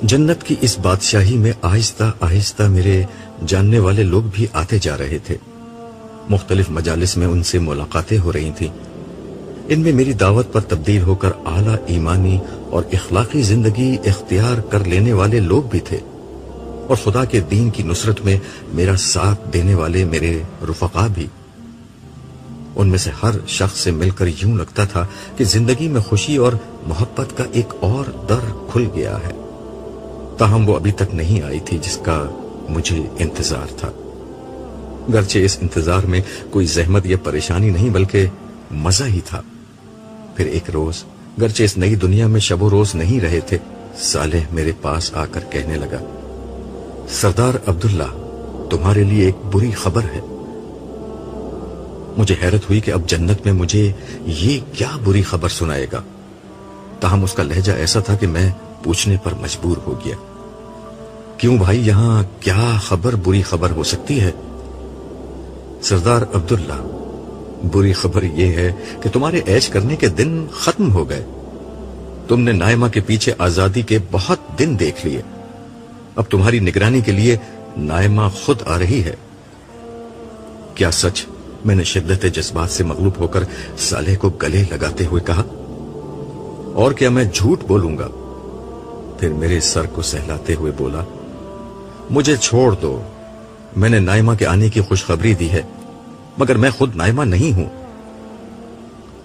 جنت کی اس بادشاہی میں آہستہ آہستہ میرے جاننے والے لوگ بھی آتے جا رہے تھے. مختلف مجالس میں ان سے ملاقاتیں ہو رہی تھیں. ان میں میری دعوت پر تبدیل ہو کر اعلیٰ ایمانی اور اخلاقی زندگی اختیار کر لینے والے لوگ بھی تھے، اور خدا کے دین کی نصرت میں میرا ساتھ دینے والے میرے رفقا بھی. ان میں سے ہر شخص سے مل کر یوں لگتا تھا کہ زندگی میں خوشی اور محبت کا ایک اور در کھل گیا ہے. تاہم وہ ابھی تک نہیں آئی تھی جس کا مجھے انتظار تھا. گرچہ اس انتظار میں کوئی زحمت یا پریشانی نہیں بلکہ مزہ ہی تھا. پھر ایک روز، گرچہ اس نئی دنیا میں شب و روز نہیں رہے تھے، صالح میرے پاس آ کر کہنے لگا، سردار عبداللہ، تمہارے لیے ایک بری خبر ہے. مجھے حیرت ہوئی کہ اب جنت میں مجھے یہ کیا بری خبر سنائے گا. تاہم اس کا لہجہ ایسا تھا کہ میں پوچھنے پر مجبور ہو گیا، کیوں بھائی، یہاں کیا خبر بری خبر ہو سکتی ہے؟ سردار عبداللہ، بری خبر یہ ہے کہ تمہارے عیش کرنے کے دن ختم ہو گئے. تم نے نائمہ کے پیچھے آزادی کے بہت دن دیکھ لیے. اب تمہاری نگرانی کے لیے نائمہ خود آ رہی ہے. کیا سچ؟ میں نے شدت جذبات سے مغلوب ہو کر صالح کو گلے لگاتے ہوئے کہا. اور کیا میں جھوٹ بولوں گا؟ پھر میرے سر کو سہلاتے ہوئے بولا، مجھے چھوڑ دو. میں نے نائمہ کے آنے کی خوشخبری دی ہے، مگر میں خود نائمہ نہیں ہوں.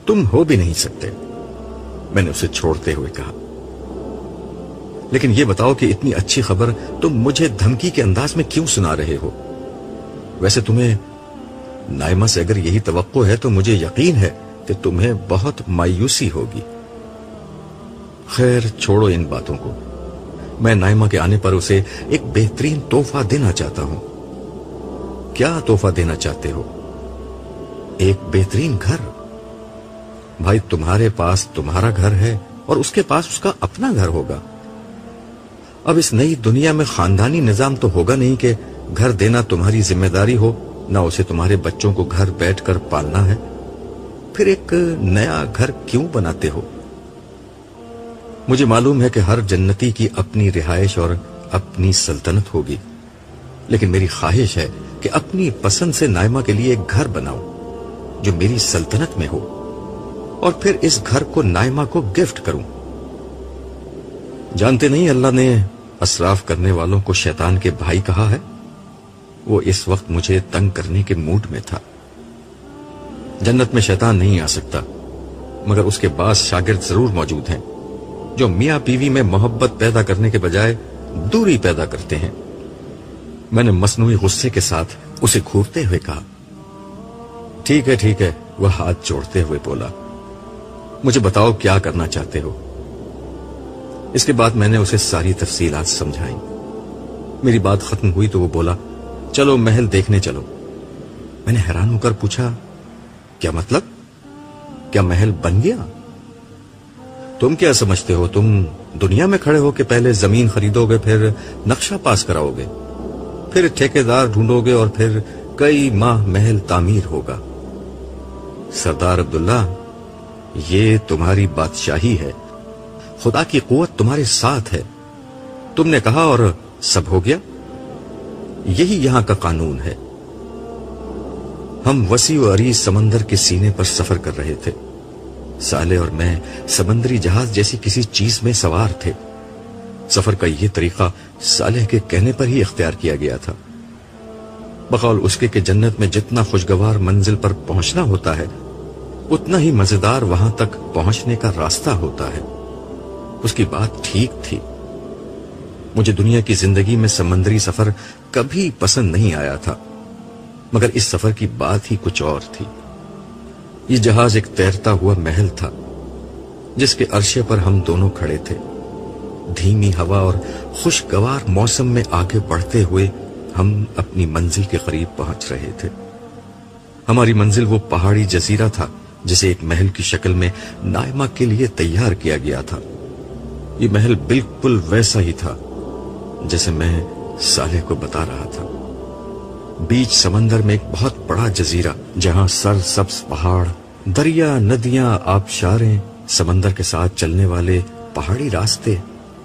تم ہو بھی نہیں سکتے، میں نے اسے چھوڑتے ہوئے کہا. لیکن یہ بتاؤ کہ اتنی اچھی خبر تم مجھے دھمکی کے انداز میں کیوں سنا رہے ہو؟ ویسے تمہیں نائمہ سے اگر یہی توقع ہے تو مجھے یقین ہے کہ تمہیں بہت مایوسی ہوگی. خیر چھوڑو ان باتوں کو. میں نائمہ کے آنے پر اسے ایک بہترین تحفہ دینا چاہتا ہوں. کیا تحفہ دینا چاہتے ہو؟ ایک بہترین گھر. بھائی، تمہارے پاس تمہارا گھر ہے اور اس کے پاس اس کا اپنا گھر ہوگا. اب اس نئی دنیا میں خاندانی نظام تو ہوگا نہیں کہ گھر دینا تمہاری ذمہ داری ہو، نہ اسے تمہارے بچوں کو گھر بیٹھ کر پالنا ہے. پھر ایک نیا گھر کیوں بناتے ہو؟ مجھے معلوم ہے کہ ہر جنتی کی اپنی رہائش اور اپنی سلطنت ہوگی، لیکن میری خواہش ہے کہ اپنی پسند سے نائمہ کے لیے ایک گھر بناؤں جو میری سلطنت میں ہو، اور پھر اس گھر کو نائمہ کو گفٹ کروں. جانتے نہیں اللہ نے اسراف کرنے والوں کو شیطان کے بھائی کہا ہے. وہ اس وقت مجھے تنگ کرنے کے موڈ میں تھا. جنت میں شیطان نہیں آ سکتا، مگر اس کے بعض شاگرد ضرور موجود ہیں جو میاں بیوی میں محبت پیدا کرنے کے بجائے دوری پیدا کرتے ہیں. میں نے مصنوعی غصے کے ساتھ اسے گھورتے ہوئے کہا، ٹھیک ہے. وہ ہاتھ جوڑتے ہوئے بولا، مجھے بتاؤ کیا کرنا چاہتے ہو. اس کے بعد میں نے اسے ساری تفصیلات سمجھائیں. میری بات ختم ہوئی تو وہ بولا، چلو محل دیکھنے چلو. میں نے حیران ہو کر پوچھا، کیا مطلب؟ کیا محل بن گیا؟ تم کیا سمجھتے ہو؟ تم دنیا میں کھڑے ہو کہ پہلے زمین خریدو گے، پھر نقشہ پاس کراؤ گے، پھر ٹھیکیدار ڈھونڈو گے اور پھر کئی ماہ محل تعمیر ہوگا. سردار عبداللہ، یہ تمہاری بادشاہی ہے. خدا کی قوت تمہارے ساتھ ہے. تم نے کہا اور سب ہو گیا. یہی یہاں کا قانون ہے. ہم وسیع و عریض سمندر کے سینے پر سفر کر رہے تھے. صالح اور میں سمندری جہاز جیسی کسی چیز میں سوار تھے. سفر کا یہ طریقہ صالح کے کہنے پر ہی اختیار کیا گیا تھا، بقول اس کے کہ جنت میں جتنا خوشگوار منزل پر پہنچنا ہوتا ہے اتنا ہی مزیدار وہاں تک پہنچنے کا راستہ ہوتا ہے. اس کی بات ٹھیک تھی. مجھے دنیا کی زندگی میں سمندری سفر کبھی پسند نہیں آیا تھا، مگر اس سفر کی بات ہی کچھ اور تھی. یہ جہاز ایک تیرتا ہوا محل تھا جس کے عرشے پر ہم دونوں کھڑے تھے. دھیمی ہوا اور خوشگوار موسم میں آگے بڑھتے ہوئے ہم اپنی منزل کے قریب پہنچ رہے تھے. ہماری منزل وہ پہاڑی جزیرہ تھا جسے ایک محل کی شکل میں نائمہ کے لیے تیار کیا گیا تھا. یہ محل بالکل ویسا ہی تھا جیسے میں صالح کو بتا رہا تھا. بیچ سمندر میں ایک بہت بڑا جزیرہ جہاں سر سبز پہاڑ، دریا، ندیاں، آبشاریں، سمندر کے ساتھ چلنے والے پہاڑی راستے،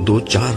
2-4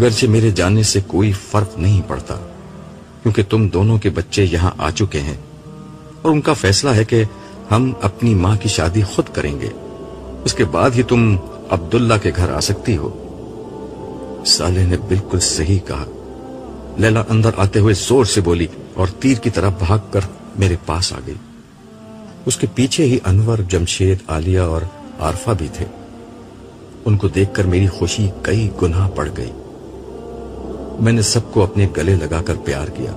گرچہ میرے جانے سے کوئی فرق نہیں پڑتا، کیونکہ تم دونوں کے بچے یہاں آ چکے ہیں اور ان کا فیصلہ ہے کہ ہم اپنی ماں کی شادی خود کریں گے، اس کے بعد ہی تم عبداللہ کے گھر آ سکتی ہو۔ صالح نے بالکل صحیح کہا۔ لیلا اندر آتے ہوئے زور سے بولی اور تیر کی طرح بھاگ کر میرے پاس آ گئی۔ اس کے پیچھے ہی انور، جمشید، عالیہ اور عارفہ بھی تھے۔ ان کو دیکھ کر میری خوشی کئی گنا بڑھ گئی۔ میں نے سب کو اپنے گلے لگا کر پیار کیا۔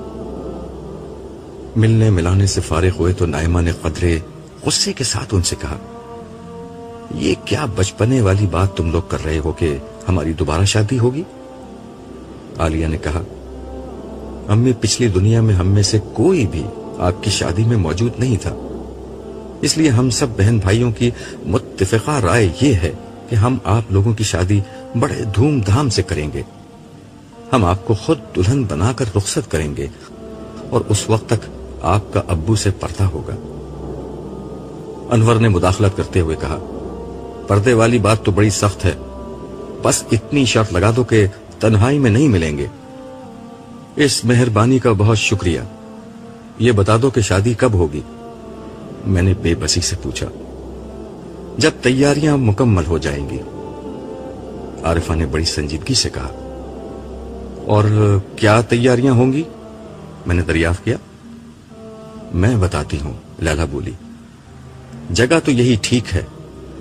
ملنے ملانے سے فارغ ہوئے تو نائمہ نے قدرے غصے کے ساتھ ان سے کہا، یہ کیا بچپنے والی بات تم لوگ کر رہے ہو کہ ہماری دوبارہ شادی ہوگی؟ عالیہ نے کہا، امی پچھلی دنیا میں ہم میں سے کوئی بھی آپ کی شادی میں موجود نہیں تھا، اس لیے ہم سب بہن بھائیوں کی متفقہ رائے یہ ہے کہ ہم آپ لوگوں کی شادی بڑے دھوم دھام سے کریں گے۔ ہم آپ کو خود دلہن بنا کر رخصت کریں گے اور اس وقت تک آپ کا ابو سے پردہ ہوگا۔ انور نے مداخلت کرتے ہوئے کہا، پردے والی بات تو بڑی سخت ہے، بس اتنی شرط لگا دو کہ تنہائی میں نہیں ملیں گے۔ اس مہربانی کا بہت شکریہ، یہ بتا دو کہ شادی کب ہوگی؟ میں نے بے بسی سے پوچھا۔ جب تیاریاں مکمل ہو جائیں گی، عارفہ نے بڑی سنجیدگی سے کہا۔ اور کیا تیاریاں ہوں گی؟ میں نے دریافت کیا۔ میں بتاتی ہوں، لیلا بولی، جگہ تو یہی ٹھیک ہے،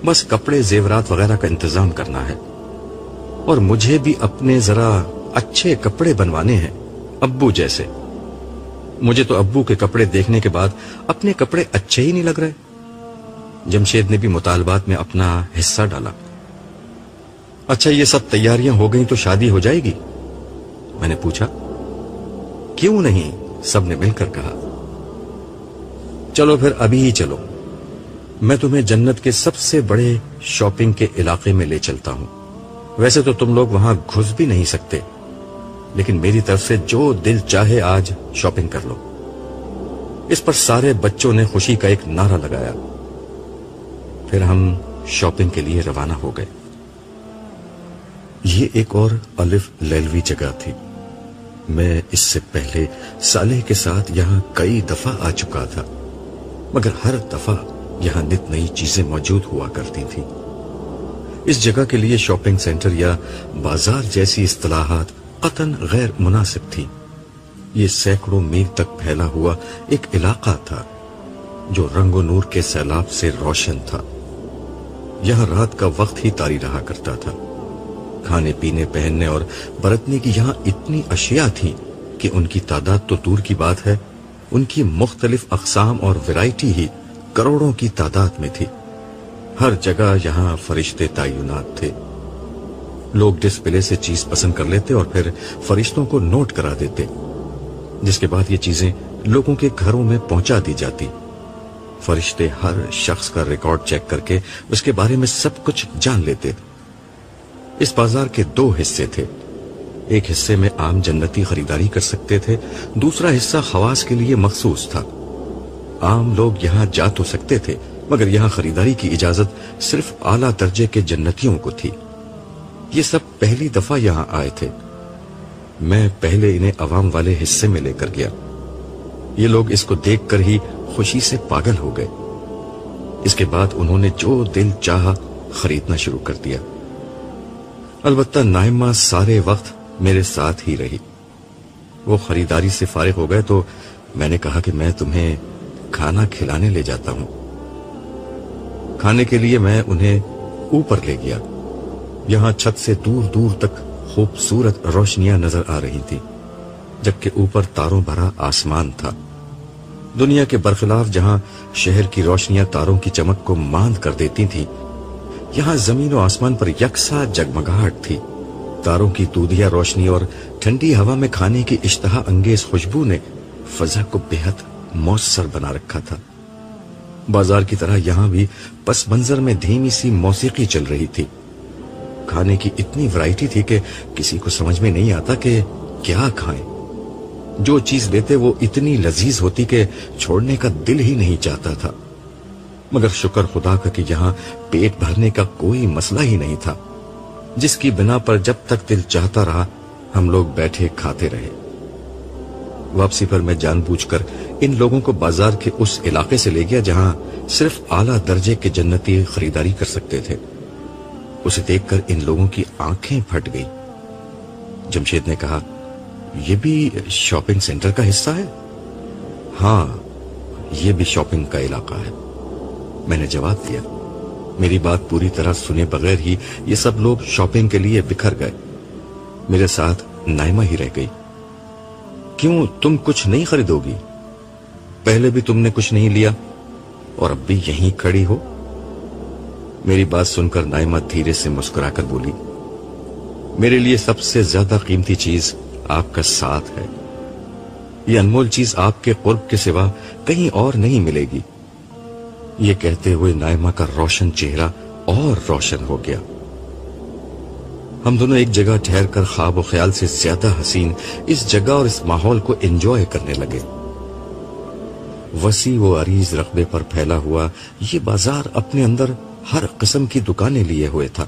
بس کپڑے زیورات وغیرہ کا انتظام کرنا ہے، اور مجھے بھی اپنے ذرا اچھے کپڑے بنوانے ہیں، ابو جیسے۔ مجھے تو ابو کے کپڑے دیکھنے کے بعد اپنے کپڑے اچھے ہی نہیں لگ رہے۔ جمشید نے بھی مطالبات میں اپنا حصہ ڈالا۔ اچھا، یہ سب تیاریاں ہو گئیں تو شادی ہو جائے گی؟ میں نے پوچھا۔ کیوں نہیں؟ سب نے مل کر کہا۔ چلو پھر ابھی ہی چلو، میں تمہیں جنت کے سب سے بڑے شاپنگ کے علاقے میں لے چلتا ہوں۔ ویسے تو تم لوگ وہاں گھس بھی نہیں سکتے، لیکن میری طرف سے جو دل چاہے آج شاپنگ کر لو۔ اس پر سارے بچوں نے خوشی کا ایک نعرہ لگایا۔ پھر ہم شاپنگ کے لیے روانہ ہو گئے۔ یہ ایک اور الف لیلوی جگہ تھی۔ میں اس سے پہلے صالح کے ساتھ یہاں کئی دفعہ آ چکا تھا، مگر ہر دفعہ یہاں نت نئی چیزیں موجود ہوا کرتی تھیں۔ اس جگہ کے لیے شاپنگ سینٹر یا بازار جیسی اصطلاحات قطعاً غیر مناسب تھی۔ یہ سینکڑوں میل تک پھیلا ہوا ایک علاقہ تھا جو رنگ و نور کے سیلاب سے روشن تھا۔ یہاں رات کا وقت ہی طاری رہا کرتا تھا۔ کھانے پینے، پہننے اور برتنے کی یہاں اتنی اشیاء تھیں کہ ان کی تعداد تو دور کی بات ہے، ان کی مختلف اقسام اور ویرائٹی ہی کروڑوں کی تعداد میں تھی۔ ہر جگہ یہاں فرشتے تعینات تھے۔ لوگ ڈسپلے سے چیز پسند کر لیتے اور پھر فرشتوں کو نوٹ کرا دیتے، جس کے بعد یہ چیزیں لوگوں کے گھروں میں پہنچا دی جاتی۔ فرشتے ہر شخص کا ریکارڈ چیک کر کے اس کے بارے میں سب کچھ جان لیتے۔ اس بازار کے دو حصے تھے۔ ایک حصے میں عام جنتی خریداری کر سکتے تھے، دوسرا حصہ خواص کے لیے مخصوص تھا۔ عام لوگ یہاں جا تو سکتے تھے، مگر یہاں خریداری کی اجازت صرف اعلیٰ درجے کے جنتیوں کو تھی۔ یہ سب پہلی دفعہ یہاں آئے تھے۔ میں پہلے انہیں عوام والے حصے میں لے کر گیا۔ یہ لوگ اس کو دیکھ کر ہی خوشی سے پاگل ہو گئے۔ اس کے بعد انہوں نے جو دل چاہا خریدنا شروع کر دیا۔ البتہ نائمہ سارے وقت میرے ساتھ ہی رہی۔ وہ خریداری سے فارغ ہو گئے تو میں نے کہا کہ میں تمہیں کھانا کھلانے لے جاتا ہوں۔ کھانے کے لیے میں انہیں اوپر لے گیا۔ یہاں چھت سے دور دور تک خوبصورت روشنیاں نظر آ رہی تھی، جبکہ اوپر تاروں بھرا آسمان تھا۔ دنیا کے برخلاف جہاں شہر کی روشنیاں تاروں کی چمک کو ماند کر دیتی تھیں، یہاں زمین و آسمان پر یکساں جگمگاہٹ تھی۔ تاروں کی دودھیا روشنی اور ٹھنڈی ہوا میں کھانے کی اشتہا انگیز خوشبو نے فضا کو بے حد مؤثر بنا رکھا تھا۔ بازار کی طرح یہاں بھی پس منظر میں دھیمی سی موسیقی چل رہی تھی۔ کھانے کی اتنی ورائٹی تھی کہ کسی کو سمجھ میں نہیں آتا کہ کیا کھائیں۔ جو چیز لیتے وہ اتنی لذیذ ہوتی کہ چھوڑنے کا دل ہی نہیں چاہتا تھا۔ مگر شکر خدا کا کہ یہاں پیٹ بھرنے کا کوئی مسئلہ ہی نہیں تھا، جس کی بنا پر جب تک دل چاہتا رہا ہم لوگ بیٹھے کھاتے رہے۔ واپسی پر میں جان بوجھ کر ان لوگوں کو بازار کے اس علاقے سے لے گیا جہاں صرف اعلیٰ درجے کے جنتی خریداری کر سکتے تھے۔ اسے دیکھ کر ان لوگوں کی آنکھیں پھٹ گئی۔ جمشید نے کہا، یہ بھی شاپنگ سینٹر کا حصہ ہے؟ ہاں، یہ بھی شاپنگ کا علاقہ ہے، میں نے جواب دیا۔ میری بات پوری طرح سنے بغیر ہی یہ سب لوگ شاپنگ کے لیے بکھر گئے۔ میرے ساتھ نائمہ ہی رہ گئی۔ کیوں، تم کچھ نہیں خریدو گی؟ پہلے بھی تم نے کچھ نہیں لیا اور اب بھی یہیں کھڑی ہو؟ میری بات سن کر نائمہ دھیرے سے مسکرا کر بولی، میرے لیے سب سے زیادہ قیمتی چیز آپ کا ساتھ ہے۔ یہ انمول چیز آپ کے قرب کے سوا کہیں اور نہیں ملے گی۔ یہ کہتے ہوئے نائمہ کا روشن چہرہ اور روشن ہو گیا۔ ہم دونوں ایک جگہ ٹھہر کر خواب و خیال سے زیادہ حسین اس جگہ اور اس ماحول کو انجوائے کرنے لگے۔ وسیع و عریض رقبے پر پھیلا ہوا یہ بازار اپنے اندر ہر قسم کی دکانیں لیے ہوئے تھا۔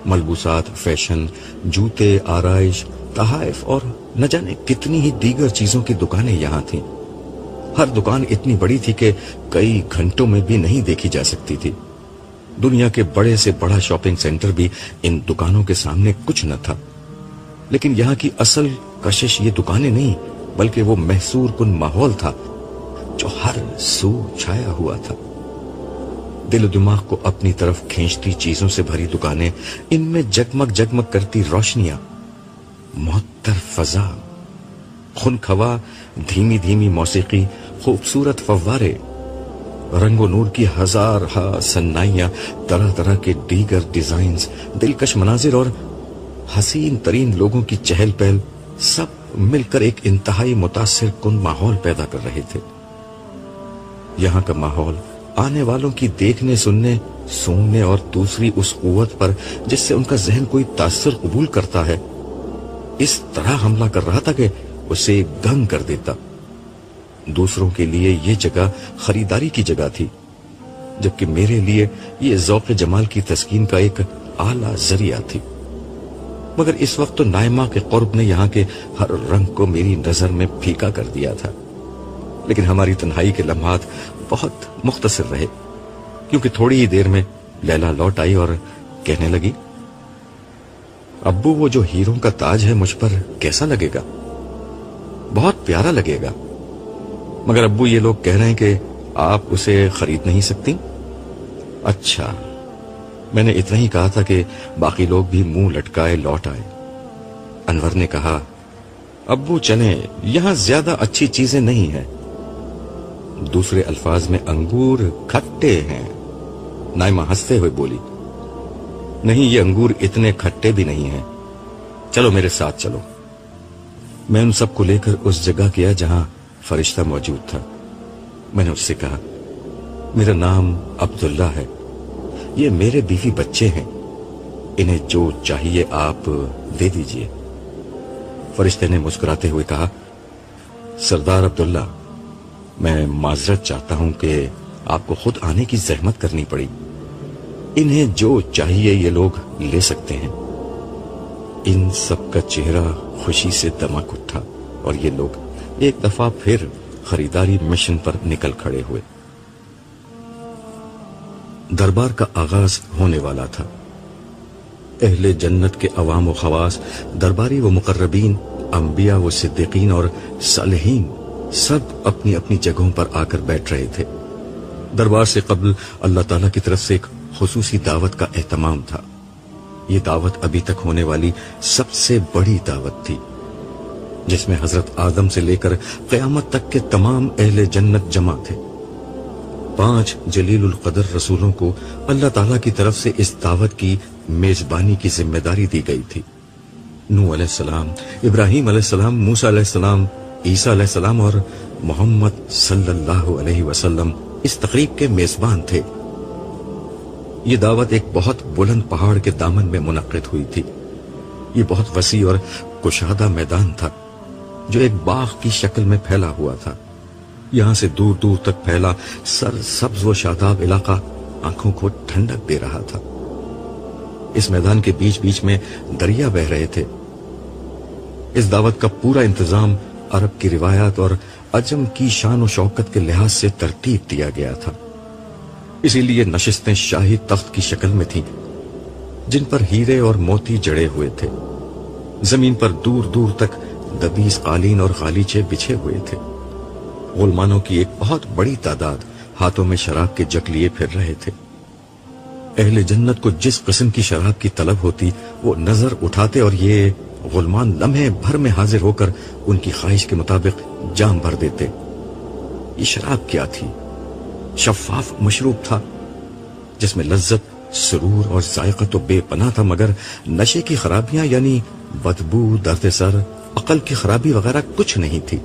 ملبوسات، فیشن، جوتے، آرائش، تحائف اور نہ جانے کتنی ہی دیگر چیزوں کی دکانیں یہاں تھیں۔ ہر دکان اتنی بڑی تھی کہ کئی گھنٹوں میں بھی نہیں دیکھی جا سکتی تھی۔ دنیا کے بڑے سے بڑا شاپنگ سینٹر بھی ان دکانوں کے سامنے کچھ نہ تھا، لیکن یہاں کی اصل کشش یہ دکانیں نہیں بلکہ وہ محصور کن ماحول تھا جو ہر سو چھایا ہوا تھا۔ دل و دماغ کو اپنی طرف کھینچتی چیزوں سے بھری دکانیں، ان میں جگمگ جگمگ کرتی روشنیاں، معطر فضا، خنخوا دھیمی دھیمی موسیقی، خوبصورت فوارے، رنگ و نور کی ہزار ہا صنائیاں، طرح طرح کے دیگر ڈیزائنز، دلکش مناظر اور حسین ترین لوگوں کی چہل پہل، سب مل کر ایک انتہائی متاثر کن ماحول پیدا کر رہے تھے۔ یہاں کا ماحول آنے والوں کی دیکھنے، سننے، سونگنے اور دوسری اس قوت پر جس سے ان کا ذہن کوئی تاثر قبول کرتا ہے، اس طرح حملہ کر رہا تھا کہ اسے دنگ کر دیتا۔ دوسروں کے لیے یہ جگہ خریداری کی جگہ تھی، جبکہ میرے لیے یہ ذوق جمال کی تسکین کا ایک اعلیٰ ذریعہ تھی۔ مگر اس وقت تو نائمہ کے قرب نے یہاں کے ہر رنگ کو میری نظر میں پھیکا کر دیا تھا۔ لیکن ہماری تنہائی کے لمحات بہت مختصر رہے، کیونکہ تھوڑی ہی دیر میں لیلا لوٹ آئی اور کہنے لگی، ابو وہ جو ہیروں کا تاج ہے مجھ پر کیسا لگے گا؟ بہت پیارا لگے گا، مگر ابو یہ لوگ کہہ رہے ہیں کہ آپ اسے خرید نہیں سکتی۔ اچھا، میں نے اتنا ہی کہا تھا کہ باقی لوگ بھی منہ لٹکائے لوٹ آئے۔ انور نے کہا، ابو چلیں، یہاں زیادہ اچھی چیزیں نہیں ہیں۔ دوسرے الفاظ میں انگور کھٹے ہیں۔ نائمہ ہنستے ہوئے بولی، نہیں، یہ انگور اتنے کھٹے بھی نہیں ہیں، چلو میرے ساتھ چلو۔ میں ان سب کو لے کر اس جگہ گیا جہاں فرشتہ موجود تھا۔ میں نے اس سے کہا، میرا نام عبداللہ ہے، یہ میرے بیوی بچے ہیں، انہیں جو چاہیے آپ دے دیجئے۔ فرشتے نے مسکراتے ہوئے کہا، سردار عبداللہ، میں معذرت چاہتا ہوں کہ آپ کو خود آنے کی زحمت کرنی پڑی، انہیں جو چاہیے یہ لوگ لے سکتے ہیں۔ ان سب کا چہرہ خوشی سے دمک اٹھا اور یہ لوگ ایک دفعہ پھر خریداری مشن پر نکل کھڑے ہوئے۔ دربار کا آغاز ہونے والا تھا۔ اہل جنت کے عوام و خواص، درباری و مقربین، انبیاء و صدیقین اور صالحین سب اپنی اپنی جگہوں پر آ کر بیٹھ رہے تھے۔ دربار سے قبل اللہ تعالیٰ کی طرف سے ایک خصوصی دعوت کا اہتمام تھا۔ یہ دعوت ابھی تک ہونے والی سب سے بڑی دعوت تھی، جس میں حضرت آدم سے لے کر قیامت تک کے تمام اہل جنت جمع تھے۔ 5 جلیل القدر رسولوں کو اللہ تعالیٰ کی طرف سے اس دعوت کی میزبانی کی ذمہ داری دی گئی تھی۔ نوح علیہ السلام، ابراہیم علیہ السلام، موسیٰ علیہ السلام، عیسیٰ علیہ السلام اور محمد صلی اللہ علیہ وسلم اس تقریب کے میزبان تھے۔ یہ دعوت ایک بہت بلند پہاڑ کے دامن میں منعقد ہوئی تھی۔ یہ بہت وسیع اور کشادہ میدان تھا جو ایک باغ کی شکل میں پھیلا ہوا تھا۔ یہاں سے دور دور تک پھیلا سر سبز و شاداب علاقہ آنکھوں کو ٹھنڈک دے رہا تھا۔ اس میدان کے بیچ بیچ میں دریا بہہ رہے تھے۔ اس دعوت کا پورا انتظام عرب کی روایات اور عجم کی شان و شوکت کے لحاظ سے ترتیب دیا گیا تھا، اسی لیے نشستیں شاہی تخت کی شکل میں تھیں جن پر ہیرے اور موتی جڑے ہوئے تھے۔ زمین پر دور دور تک دبیز قالین اور غالیچے بچھے ہوئے تھے۔ غلمانوں کی ایک بہت بڑی تعداد ہاتھوں میں شراب کے جگ لیے پھر رہے تھے۔ اہل جنت کو جس قسم کی شراب کی طلب ہوتی وہ نظر اٹھاتے اور یہ غلمان لمحے بھر میں حاضر ہو کر ان کی خواہش کے مطابق جام بھر دیتے۔ یہ شراب کیا تھی؟ شفاف مشروب تھا جس میں لذت، سرور اور ذائقہ تو بے پناہ تھا، مگر نشے کی خرابیاں یعنی بدبو، درد سر، عقل کی خرابی وغیرہ کچھ نہیں تھی۔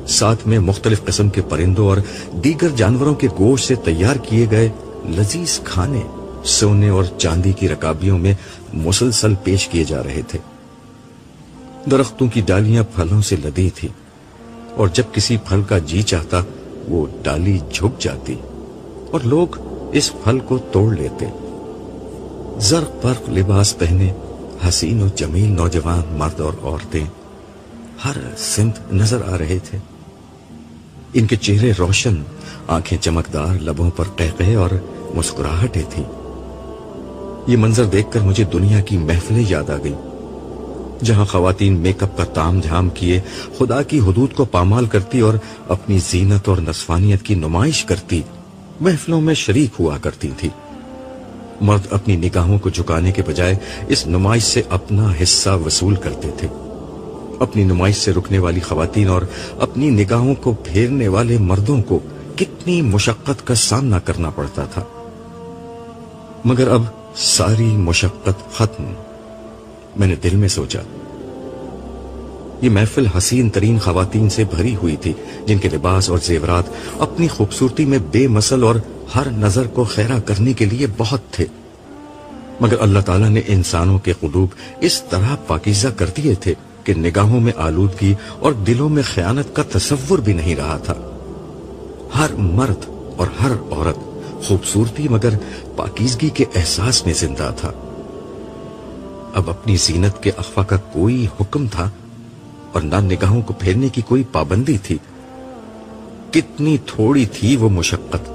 ساتھ میں مختلف قسم کے پرندوں اور دیگر جانوروں کے گوشت سے تیار کیے گئے لذیذ کھانے سونے اور چاندی کی رکابیوں میں مسلسل پیش کیے جا رہے تھے۔ درختوں کی ڈالیاں پھلوں سے لدی تھی اور جب کسی پھل کا جی چاہتا وہ ڈالی جھک جاتی اور لوگ اس پھل کو توڑ لیتے۔ زرق برق لباس پہنے حسین و جمیل نوجوان مرد اور عورتیں ہر سمت نظر آ رہے تھے۔ ان کے چہرے روشن، آنکھیں چمکدار، لبوں پر قہقہے اور مسکراہٹیں تھیں۔ یہ منظر دیکھ کر مجھے دنیا کی محفلیں یاد آ گئی جہاں خواتین میک اپ کا تام جھام کیے خدا کی حدود کو پامال کرتی اور اپنی زینت اور نصفانیت کی نمائش کرتی محفلوں میں شریک ہوا کرتی تھی۔ مرد اپنی نگاہوں کو جھکانے کے بجائے اس نمائش سے اپنا حصہ وصول کرتے تھے۔ اپنی نمائش سے رکنے والی خواتین اور اپنی نگاہوں کو پھیرنے والے مردوں کو کتنی مشقت کا سامنا کرنا پڑتا تھا، مگر اب ساری مشقت ختم۔ میں نے دل میں سوچا یہ محفل حسین ترین خواتین سے بھری ہوئی تھی جن کے لباس اور زیورات اپنی خوبصورتی میں بے مثل اور ہر نظر کو خیرہ کرنے کے لیے بہت تھے، مگر اللہ تعالیٰ نے انسانوں کے قلوب اس طرح پاکیزہ کر دیے تھے کہ نگاہوں میں آلودگی اور دلوں میں خیانت کا تصور بھی نہیں رہا تھا۔ ہر مرد اور ہر عورت خوبصورتی مگر پاکیزگی کے احساس میں زندہ تھا۔ اب اپنی زینت کے اخفا کا کوئی حکم تھا اور نہ نگاہوں کو پھیرنے کی کوئی پابندی تھی۔ کتنی تھوڑی تھی وہ مشقت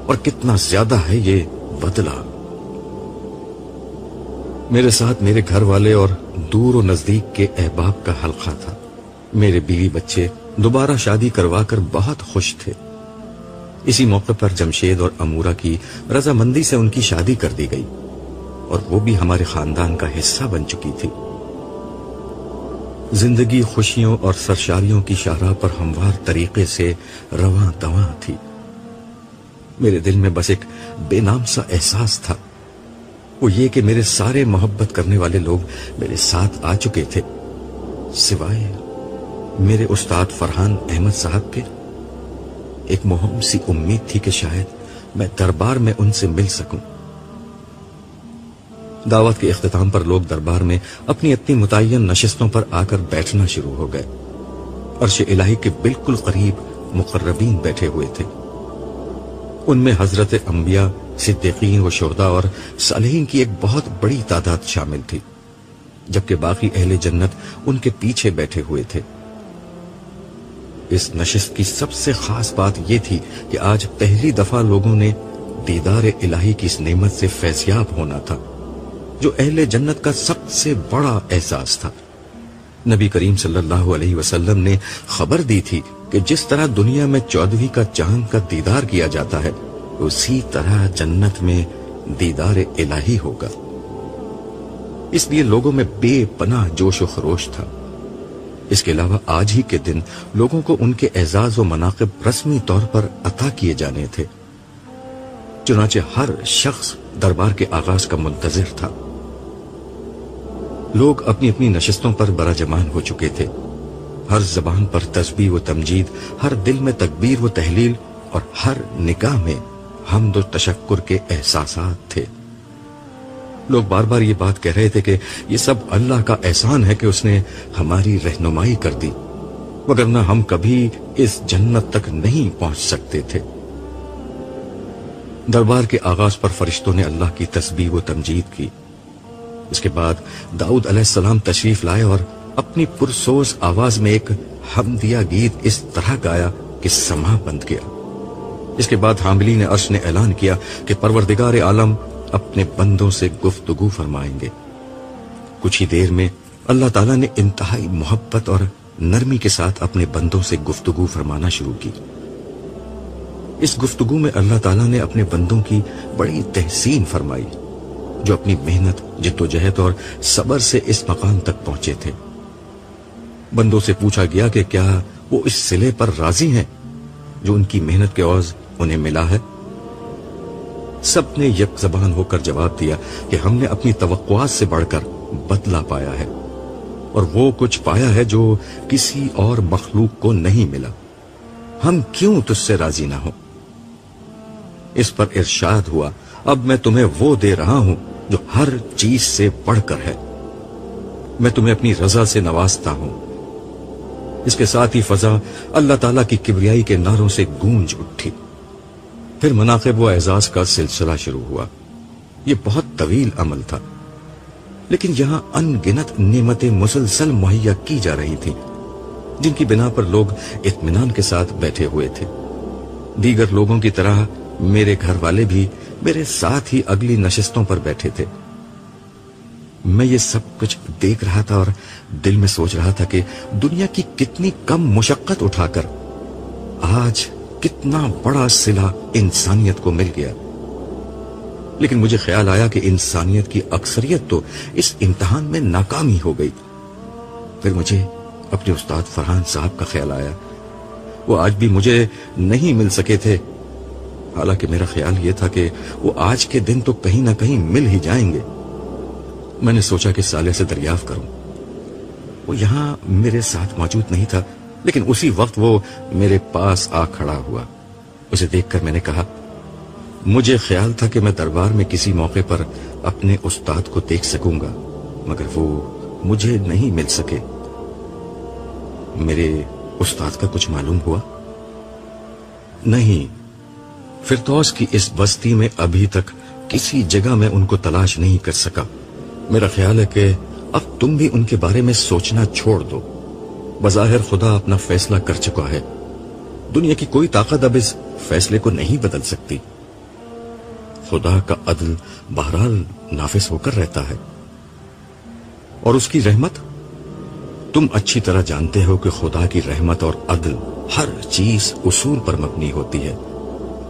اور کتنا زیادہ ہے یہ بدلہ۔ میرے ساتھ میرے گھر والے اور دور و نزدیک کے احباب کا حلقہ تھا۔ میرے بیوی بچے دوبارہ شادی کروا کر بہت خوش تھے۔ اسی موقع پر جمشید اور امورہ کی رضامندی سے ان کی شادی کر دی گئی اور وہ بھی ہمارے خاندان کا حصہ بن چکی تھی۔ زندگی خوشیوں اور سرشاریوں کی شاہراہ پر ہموار طریقے سے رواں دواں تھی۔ میرے دل میں بس ایک بے نام سا احساس تھا، وہ یہ کہ میرے سارے محبت کرنے والے لوگ میرے ساتھ آ چکے تھے سوائے میرے استاد فرحان احمد صاحب کے۔ ایک مہم سی امید تھی کہ شاید میں دربار میں ان سے مل سکوں۔ دعوت کے اختتام پر لوگ دربار میں اپنی اپنی متعین نشستوں پر آ کر بیٹھنا شروع ہو گئے۔ عرش الہی کے بالکل قریب مقربین بیٹھے ہوئے تھے۔ ان میں حضرت انبیاء، صدیقین و شہداء اور صالحین کی ایک بہت بڑی تعداد شامل تھی، جبکہ باقی اہل جنت ان کے پیچھے بیٹھے ہوئے تھے۔ اس نشست کی سب سے خاص بات یہ تھی کہ آج پہلی دفعہ لوگوں نے دیدار الہی کی اس نعمت سے فیضیاب ہونا تھا جو اہل جنت کا سب سے بڑا احساس تھا۔ نبی کریم صلی اللہ علیہ وسلم نے خبر دی تھی کہ جس طرح دنیا میں 14ویں کا چاند کا دیدار کیا جاتا ہے اسی طرح جنت میں دیدار الہی ہوگا۔ اس لیے لوگوں میں بے پناہ جوش و خروش تھا۔ اس کے علاوہ آج ہی کے دن لوگوں کو ان کے اعزاز و مناقب رسمی طور پر عطا کیے جانے تھے، چنانچہ ہر شخص دربار کے آغاز کا منتظر تھا۔ لوگ اپنی اپنی نشستوں پر براجمان ہو چکے تھے۔ ہر زبان پر تسبیح و تمجید، ہر دل میں تکبیر و تحلیل اور ہر نگاہ میں حمد و تشکر کے احساسات تھے۔ لوگ بار بار یہ بات کہہ رہے تھے کہ یہ سب اللہ کا احسان ہے کہ اس نے ہماری رہنمائی کر دی، وگرنہ ہم کبھی اس جنت تک نہیں پہنچ سکتے تھے۔ دربار کے آغاز پر فرشتوں نے اللہ کی تسبیح و تمجید کی۔ اس کے بعد داؤد علیہ السلام تشریف لائے اور اپنی پرسوز آواز میں ایک حمدیہ گیت اس طرح گایا کہ سما بند گیا۔ اس کے بعد حاملین عرش نے اعلان کیا کہ پروردگار عالم اپنے بندوں سے گفتگو فرمائیں گے۔ کچھ ہی دیر میں اللہ تعالیٰ نے انتہائی محبت اور نرمی کے ساتھ اپنے بندوں سے گفتگو فرمانا شروع کی۔ اس گفتگو میں اللہ تعالیٰ نے اپنے بندوں کی بڑی تحسین فرمائی جو اپنی محنت، جدوجہد اور صبر سے اس مقام تک پہنچے تھے۔ بندوں سے پوچھا گیا کہ کیا وہ اس صلے پر راضی ہیں جو ان کی محنت کے عوض انہیں ملا ہے؟ سب نے یک زبان ہو کر جواب دیا کہ ہم نے اپنی توقعات سے بڑھ کر بدلہ پایا ہے، اور وہ کچھ پایا ہے جو کسی اور مخلوق کو نہیں ملا۔ ہم کیوں تجھ سے راضی نہ ہوں؟ اس پر ارشاد ہوا، اب میں تمہیں وہ دے رہا ہوں جو ہر چیز سے بڑھ کر ہے، میں تمہیں اپنی رضا سے نوازتا ہوں۔ اس کے ساتھ ہی فضا اللہ تعالیٰ کی کبریائی کے نعروں سے گونج اٹھی۔ پھر مناقب و اعزاز کا سلسلہ شروع ہوا۔ یہ بہت طویل عمل تھا، لیکن یہاں ان گنت نعمتیں مسلسل مہیا کی جا رہی تھیں جن کی بنا پر لوگ اطمینان کے ساتھ بیٹھے ہوئے تھے۔ دیگر لوگوں کی طرح میرے گھر والے بھی میرے ساتھ ہی اگلی نشستوں پر بیٹھے تھے۔ میں یہ سب کچھ دیکھ رہا تھا اور دل میں سوچ رہا تھا کہ دنیا کی کتنی کم مشقت اٹھا کر آج کتنا بڑا صلہ انسانیت کو مل گیا۔ لیکن مجھے خیال آیا کہ انسانیت کی اکثریت تو اس امتحان میں ناکامی ہو گئی۔ پھر مجھے اپنے استاد فرحان صاحب کا خیال آیا، وہ آج بھی مجھے نہیں مل سکے تھے، حالانکہ میرا خیال یہ تھا کہ وہ آج کے دن تو کہیں نہ کہیں مل ہی جائیں گے۔ میں نے سوچا کہ صالح سے دریافت کروں۔ وہ یہاں میرے ساتھ موجود نہیں تھا، لیکن اسی وقت وہ میرے پاس آ کھڑا ہوا۔ اسے دیکھ کر میں نے کہا، مجھے خیال تھا کہ میں دربار میں کسی موقع پر اپنے استاد کو دیکھ سکوں گا، مگر وہ مجھے نہیں مل سکے۔ میرے استاد کا کچھ معلوم ہوا؟ نہیں، فردوس کی اس بستی میں ابھی تک کسی جگہ میں ان کو تلاش نہیں کر سکا۔ میرا خیال ہے کہ اب تم بھی ان کے بارے میں سوچنا چھوڑ دو۔ بظاہر خدا اپنا فیصلہ کر چکا ہے، دنیا کی کوئی طاقت اب اس فیصلے کو نہیں بدل سکتی۔ خدا کا عدل بہرحال نافذ ہو کر رہتا ہے، اور اس کی رحمت، تم اچھی طرح جانتے ہو کہ خدا کی رحمت اور عدل ہر چیز اصول پر مبنی ہوتی ہے۔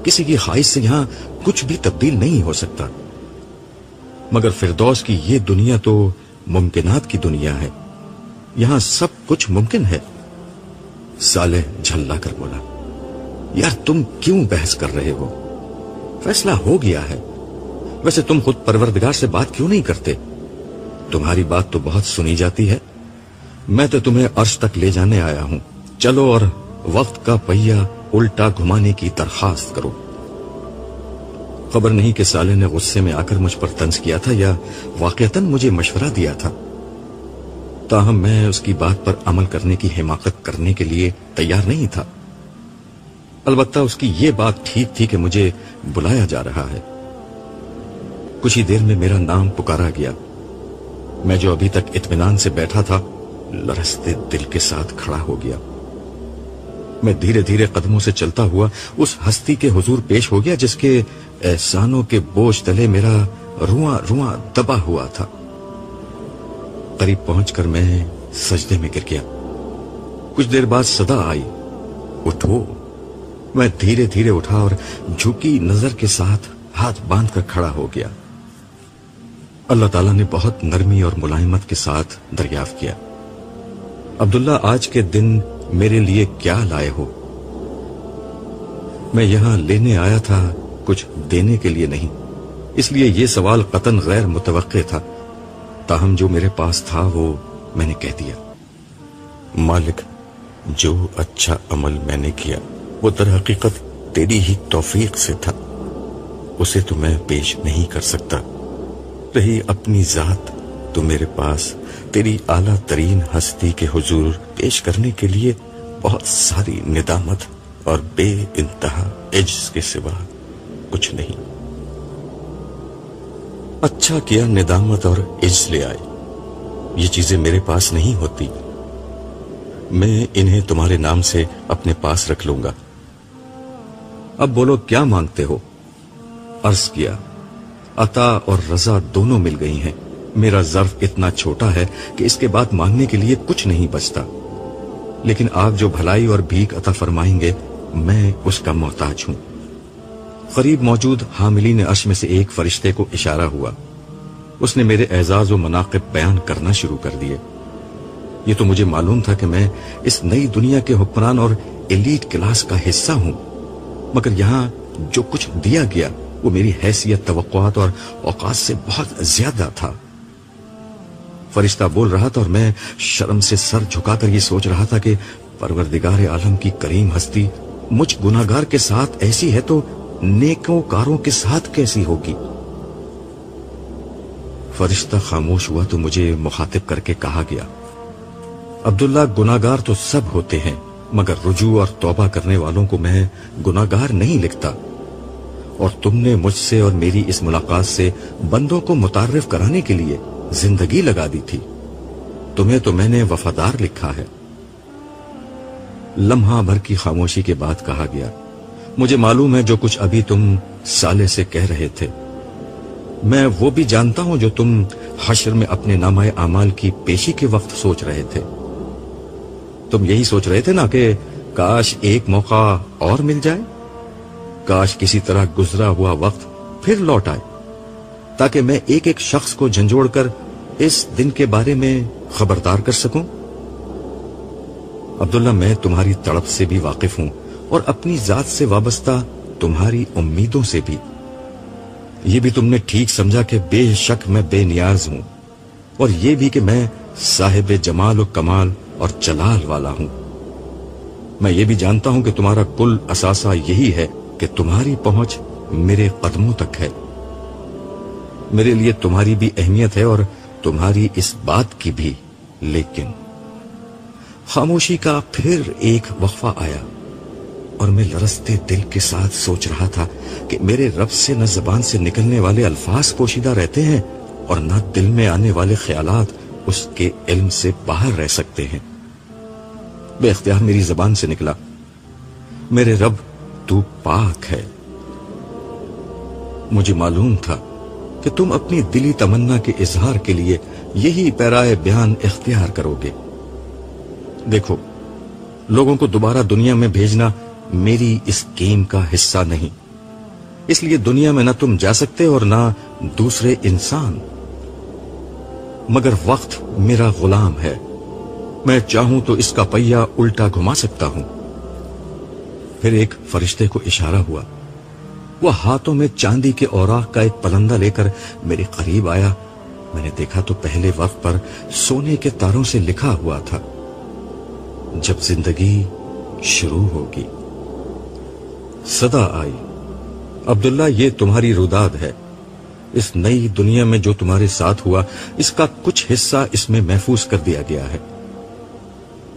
کسی کی خواہش سے یہاں کچھ بھی تبدیل نہیں ہو سکتا، مگر فردوس کی یہ دنیا تو ممکنات کی دنیا ہے، یہاں سب کچھ ممکن ہے۔ صالح جھلا کر بولا، یار تم کیوں بحث کر رہے ہو؟ فیصلہ ہو گیا ہے۔ ویسے تم خود پروردگار سے بات کیوں نہیں کرتے؟ تمہاری بات تو بہت سنی جاتی ہے۔ میں تو تمہیں عرش تک لے جانے آیا ہوں، چلو اور وقت کا پہیہ الٹا گھمانے کی درخواست کرو۔ خبر نہیں کہ صالح نے غصے میں آ کر مجھ پر طنز کیا تھا یا واقعتاً مجھے مشورہ دیا تھا، تاہم میں اس کی بات پر عمل کرنے کی حماقت کرنے کے لیے تیار نہیں تھا۔ البتہ اس کی یہ بات ٹھیک تھی کہ مجھے بلایا جا رہا ہے۔ کچھ ہی دیر میں میرا نام پکارا گیا۔ میں جو ابھی تک اطمینان سے بیٹھا تھا، لرزتے دل کے ساتھ کھڑا ہو گیا۔ میں دھیرے دھیرے قدموں سے چلتا ہوا اس ہستی کے حضور پیش ہو گیا جس کے احسانوں کے بوجھ تلے میرا رواں رواں دبا ہوا تھا۔ قریب پہنچ کر میں سجدے میں گر گیا۔ کچھ دیر بعد صدا آئی، اٹھو۔ میں دھیرے دھیرے اٹھا اور جھکی نظر کے ساتھ ہاتھ باندھ کر کھڑا ہو گیا۔ اللہ تعالیٰ نے بہت نرمی اور ملائمت کے ساتھ دریافت کیا، عبداللہ آج کے دن میرے لیے کیا لائے ہو؟ میں یہاں لینے آیا تھا، کچھ دینے کے لیے نہیں، اس لیے یہ سوال قطعاً غیر متوقع تھا، تاہم جو میرے پاس تھا وہ میں نے کہہ دیا۔ مالک، جو اچھا عمل میں نے کیا وہ در حقیقت تیری ہی توفیق سے تھا، اسے تو میں پیش نہیں کر سکتا۔ رہی اپنی ذات تو میرے پاس تیری اعلیٰ ترین ہستی کے حضور پیش کرنے کے لیے بہت ساری ندامت اور بے انتہا عجز کے سوا کچھ نہیں۔ اچھا کیا ندامت اور عجز لے آئے، یہ چیزیں میرے پاس نہیں ہوتی، میں انہیں تمہارے نام سے اپنے پاس رکھ لوں گا۔ اب بولو کیا مانگتے ہو؟ عرض کیا، عطا اور رضا دونوں مل گئی ہیں، میرا ظرف اتنا چھوٹا ہے کہ اس کے بعد مانگنے کے لیے کچھ نہیں بچتا، لیکن آپ جو بھلائی اور بھیک عطا فرمائیں گے میں اس کا محتاج ہوں۔ قریب موجود حاملین عرش میں سے ایک فرشتے کو اشارہ ہوا، اس نے میرے اعزاز و مناقب بیان کرنا شروع کر دیے۔ یہ تو مجھے معلوم تھا کہ میں اس نئی دنیا کے حکمران اور ایلیٹ کلاس کا حصہ ہوں، مگر یہاں جو کچھ دیا گیا وہ میری حیثیت، توقعات اور اوقات سے بہت زیادہ تھا۔ فرشتہ بول رہا تھا اور میں شرم سے سر جھکا کر یہ سوچ رہا تھا کہ پروردگار عالم کی کریم ہستی مجھ گناہگار کے ساتھ ایسی ہے تو نیکوکاروں کے ساتھ کیسی ہوگی۔ فرشتہ خاموش ہوا تو مجھے مخاطب کر کے کہا گیا، عبداللہ گناہگار تو سب ہوتے ہیں، مگر رجوع اور توبہ کرنے والوں کو میں گناہگار نہیں لکھتا، اور تم نے مجھ سے اور میری اس ملاقات سے بندوں کو متعارف کرانے کے لیے زندگی لگا دی تھی، تمہیں تو میں نے وفادار لکھا ہے۔ لمحہ بھر کی خاموشی کے بعد کہا گیا، مجھے معلوم ہے جو کچھ ابھی تم سالے سے کہہ رہے تھے، میں وہ بھی جانتا ہوں جو تم حشر میں اپنے نامہ اعمال کی پیشی کے وقت سوچ رہے تھے۔ تم یہی سوچ رہے تھے نا کہ کاش ایک موقع اور مل جائے، کاش کسی طرح گزرا ہوا وقت پھر لوٹ آئے، تاکہ میں ایک ایک شخص کو جھنجھوڑ کر اس دن کے بارے میں خبردار کر سکوں۔ عبداللہ میں تمہاری تڑپ سے بھی واقف ہوں اور اپنی ذات سے وابستہ تمہاری امیدوں سے بھی۔ یہ بھی تم نے ٹھیک سمجھا کہ بے شک میں بے نیاز ہوں، اور یہ بھی کہ میں صاحب جمال و کمال اور جلال والا ہوں۔ میں یہ بھی جانتا ہوں کہ تمہارا کل اثاثہ یہی ہے کہ تمہاری پہنچ میرے قدموں تک ہے۔ میرے لیے تمہاری بھی اہمیت ہے اور تمہاری اس بات کی بھی، لیکن خاموشی کا پھر ایک وقفہ آیا اور میں لرزتے دل کے ساتھ سوچ رہا تھا کہ میرے رب سے نہ زبان سے نکلنے والے الفاظ پوشیدہ رہتے ہیں اور نہ دل میں آنے والے خیالات اس کے علم سے باہر رہ سکتے ہیں۔ بے اختیار میری زبان سے نکلا، میرے رب تو پاک ہے۔ مجھے معلوم تھا کہ تم اپنی دلی تمنا کے اظہار کے لیے یہی پیرائے بیان اختیار کرو گے۔ دیکھو، لوگوں کو دوبارہ دنیا میں بھیجنا میری اس گیم کا حصہ نہیں، اس لیے دنیا میں نہ تم جا سکتے اور نہ دوسرے انسان، مگر وقت میرا غلام ہے، میں چاہوں تو اس کا پہیہ الٹا گھما سکتا ہوں۔ پھر ایک فرشتے کو اشارہ ہوا، وہ ہاتھوں میں چاندی کے اوراق کا ایک پلندہ لے کر میرے قریب آیا۔ میں نے دیکھا تو پہلے وقت پر سونے کے تاروں سے لکھا ہوا تھا، جب زندگی شروع ہوگی۔ صدا آئی، عبداللہ یہ تمہاری روداد ہے، اس نئی دنیا میں جو تمہارے ساتھ ہوا اس کا کچھ حصہ اس میں محفوظ کر دیا گیا ہے۔